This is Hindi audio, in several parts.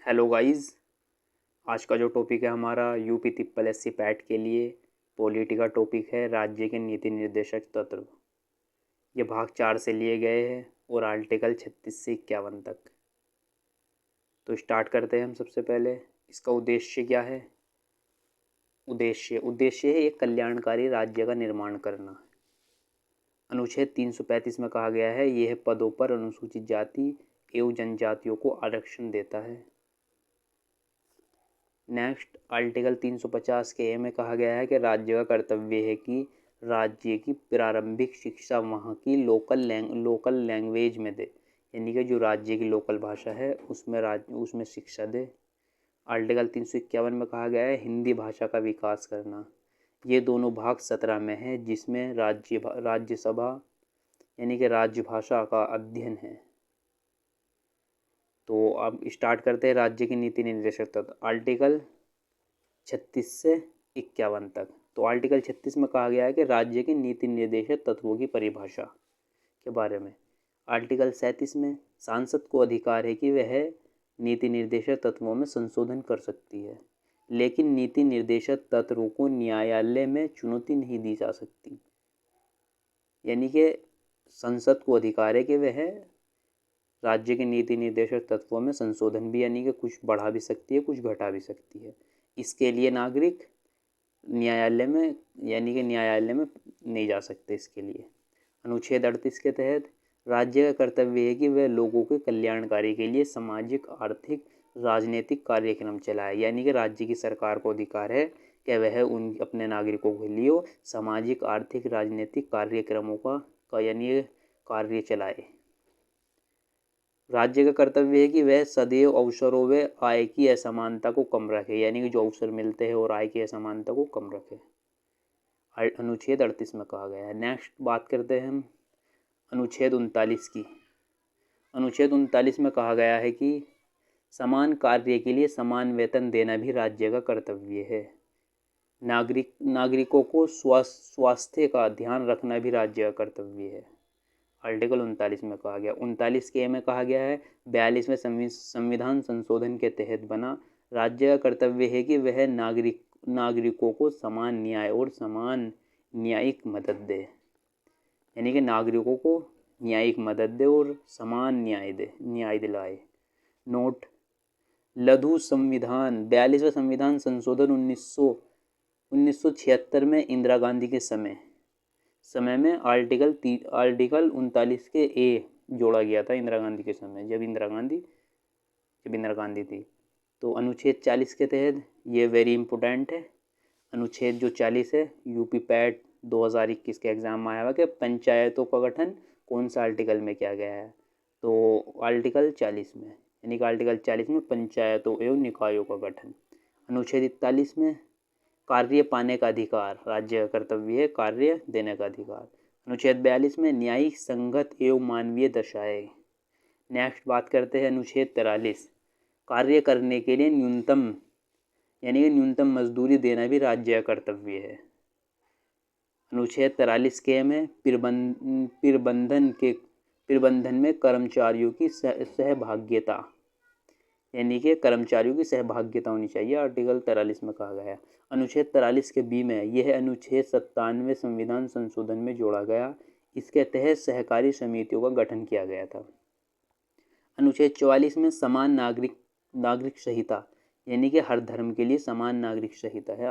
Hello guys. आज का जो टॉपिक है हमारा यूपी ट्रिपल एससी पैट के लिए पॉलिटी का टॉपिक है राज्य के नीति निर्देशक तत्व। ये भाग 4 से लिए गए हैं और आर्टिकल 36 से 51 तक। तो स्टार्ट करते हैं हम। सबसे पहले इसका उद्देश्य क्या है। उद्देश्य है एक कल्याणकारी राज्य का निर्माण करना। अनुच्छेद 335 में कहा गया है यह पदों पर अनुसूचित जाति एवं जनजातियों को आरक्षण देता है। नेक्स्ट आर्टिकल 350 के ए में कहा गया है कि राज्य का कर्तव्य है कि राज्य की प्रारंभिक शिक्षा वहाँ की लोकल लैंग्वेज में दे, यानी कि जो राज्य की लोकल भाषा है उसमें शिक्षा दे। आर्टिकल 351 में कहा गया है हिंदी भाषा का विकास करना। ये दोनों भाग 17 में है जिसमें राज्यसभा यानी कि राज्य भाषा का अध्ययन है। तो अब स्टार्ट करते हैं राज्य की नीति निर्देशक तत्व आर्टिकल 36 से 51 तक। तो आर्टिकल 36 में कहा गया है कि राज्य के नीति निर्देशक तत्वों की परिभाषा के बारे में। आर्टिकल 37 में सांसद को अधिकार है कि वह नीति निर्देशक तत्वों में संशोधन कर सकती है, लेकिन नीति निर्देशक तत्वों को न्यायालय में चुनौती नहीं दी जा सकती। यानी कि संसद को अधिकार है कि वह राज्य के नीति निर्देशक तत्वों में संशोधन भी यानी कि कुछ बढ़ा भी सकती है, कुछ घटा भी सकती है। इसके लिए नागरिक न्यायालय में नहीं जा सकते। इसके लिए अनुच्छेद 38 के तहत राज्य का कर्तव्य है कि वह लोगों के कल्याणकारी के लिए सामाजिक, आर्थिक, राजनीतिक कार्यक्रम चलाए। यानी कि राज्य की सरकार को अधिकार है कि वह उन अपने नागरिकों के लिए सामाजिक, आर्थिक, राजनीतिक कार्यक्रमों का यानी कार्य चलाए। राज्य का कर्तव्य है कि वह सदैव अवसरों व आय की असमानता को कम रखे, यानी कि जो अवसर मिलते हैं और आय की असमानता को कम रखे। अनुच्छेद 38 में कहा गया है। नेक्स्ट बात करते हैं हम अनुच्छेद 39 की। अनुच्छेद 39 में कहा गया है कि समान कार्य के लिए समान वेतन देना भी राज्य का कर्तव्य है। नागरिकों को स्वास्थ्य का ध्यान रखना भी राज्य का कर्तव्य है। आर्टिकल 39 में कहा गया। 39 के में कहा गया है 42वें संविधान संशोधन के तहत बना राज्य का कर्तव्य है कि वह नागरिकों को समान न्याय और समान न्यायिक मदद दे। यानी कि नागरिकों को न्यायिक मदद दे और समान न्याय दिलाए। नोट लघु संविधान 42वें संविधान संशोधन 1976 में इंदिरा गांधी के समय में आर्टिकल 39 के ए जोड़ा गया था। इंदिरा गांधी के समय जब इंदिरा गांधी थी। तो अनुच्छेद 40 के तहत ये वेरी इंपॉर्टेंट है। अनुच्छेद जो 40 है यूपी पैट 2021 के एग्जाम में आया हुआ कि पंचायतों का गठन कौन सा आर्टिकल में किया गया है। तो आर्टिकल 40 में, यानी कि आर्टिकल 40 में पंचायतों एवं निकायों का गठन। अनुच्छेद 41 में कार्य पाने का अधिकार, राज्य का कर्तव्य है कार्य देने का अधिकार। अनुच्छेद 42 में न्यायिक, संगत एवं मानवीय दशाएं। नेक्स्ट बात करते हैं अनुच्छेद 43 कार्य करने के लिए न्यूनतम मजदूरी देना भी राज्य का कर्तव्य है। अनुच्छेद 43 के में प्रबंधन में कर्मचारियों की सहभागिता, यानी कि कर्मचारियों की सहभागिता होनी चाहिए। आर्टिकल 43 में कहा गया। अनुच्छेद 43 के बी में यह अनुच्छेद 97 संविधान संशोधन में जोड़ा गया। इसके तहत सहकारी समितियों का गठन किया गया था। अनुच्छेद 44 में समान नागरिक संहिता, यानी कि हर धर्म के लिए समान नागरिक संहिता है।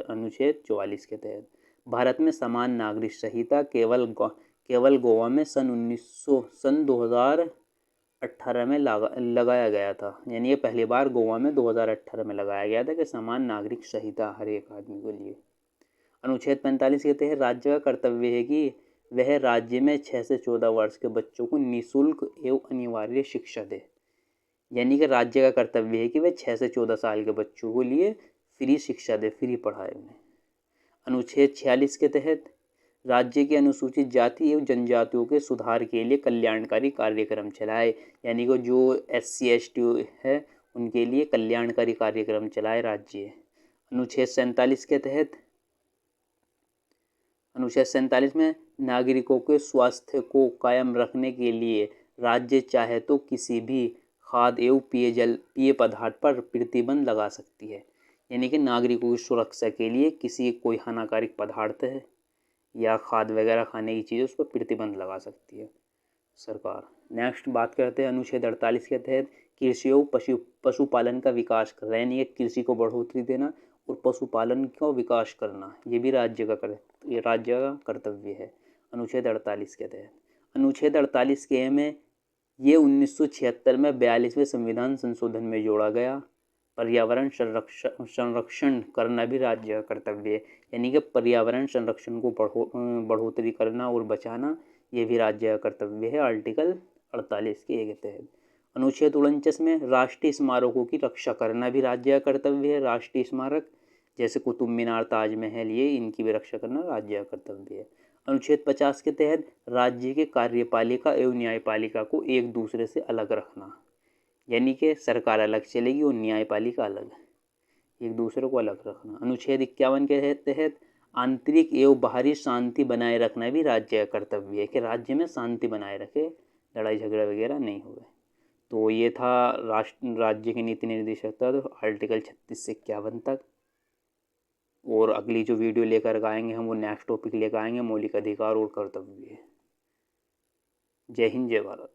अनुच्छेद 44 के तहत भारत में समान नागरिक संहिता केवल गोवा में सन 2018 में लगाया गया था। यानी ये पहली बार गोवा में 2018 में लगाया गया था कि समान नागरिक संहिता हर एक आदमी के लिए। अनुच्छेद 45 के तहत राज्य का कर्तव्य है कि वह राज्य में 6 से 14 वर्ष के बच्चों को निःशुल्क एवं अनिवार्य शिक्षा दे। यानी कि राज्य का कर्तव्य है कि वह 6 से 14 साल के बच्चों को लिए फ्री शिक्षा दे, फ्री पढ़ाए उन्हें। अनुच्छेद 46 के तहत राज्य की अनुसूचित जाति एवं जनजातियों के सुधार के लिए कल्याणकारी कार्यक्रम चलाए। यानी कि जो SC ST है उनके लिए कल्याणकारी कार्यक्रम चलाए राज्य। अनुच्छेद 47 में नागरिकों के स्वास्थ्य को कायम रखने के लिए राज्य चाहे तो किसी भी खाद्य एवं पेय पदार्थ पर प्रतिबंध लगा सकती है। यानी कि नागरिकों की सुरक्षा के लिए किसी कोई हानिकारक पदार्थ है या खाद्य वगैरह खाने की चीज़ उस पर प्रतिबंध लगा सकती है सरकार। नेक्स्ट बात करते हैं अनुच्छेद 48 के तहत कृषि एवं पशुपालन का विकास कर रहे हैं, यानी कृषि को बढ़ोतरी देना और पशुपालन का विकास करना, ये भी राज्य का कर्तव्य है अनुच्छेद 48 के तहत। अनुच्छेद 48 के में ये 1976 में 42वें संविधान संशोधन में जोड़ा गया। पर्यावरण संरक्षण करना भी राज्य का कर्तव्य है, यानी कि पर्यावरण संरक्षण को बढ़ोतरी करना और बचाना, ये भी राज्य का कर्तव्य है आर्टिकल 48 के तहत। अनुच्छेद 49 में राष्ट्रीय स्मारकों की रक्षा करना भी राज्य का कर्तव्य है। राष्ट्रीय स्मारक जैसे कुतुब मीनार, ताजमहल, ये इनकी भी रक्षा करना राज्य का कर्तव्य है। अनुच्छेद 50 के तहत राज्य के कार्यपालिका एवं न्यायपालिका को एक दूसरे से अलग रखना, यानी कि सरकार अलग चलेगी और न्यायपालिका अलग, एक दूसरे को अलग रखना। अनुच्छेद 51 के तहत आंतरिक एवं बाहरी शांति बनाए रखना भी राज्य का कर्तव्य है कि राज्य में शांति बनाए रखे, लड़ाई झगड़ा वगैरह नहीं हुए। तो ये था राज्य की नीति निर्देशक तत्व आर्टिकल 36 से 51 तक। और अगली जो वीडियो लेकर आएंगे हम वो नेक्स्ट टॉपिक लेकर आएंगे मौलिक अधिकार और कर्तव्य। जय हिंद, जय भारत।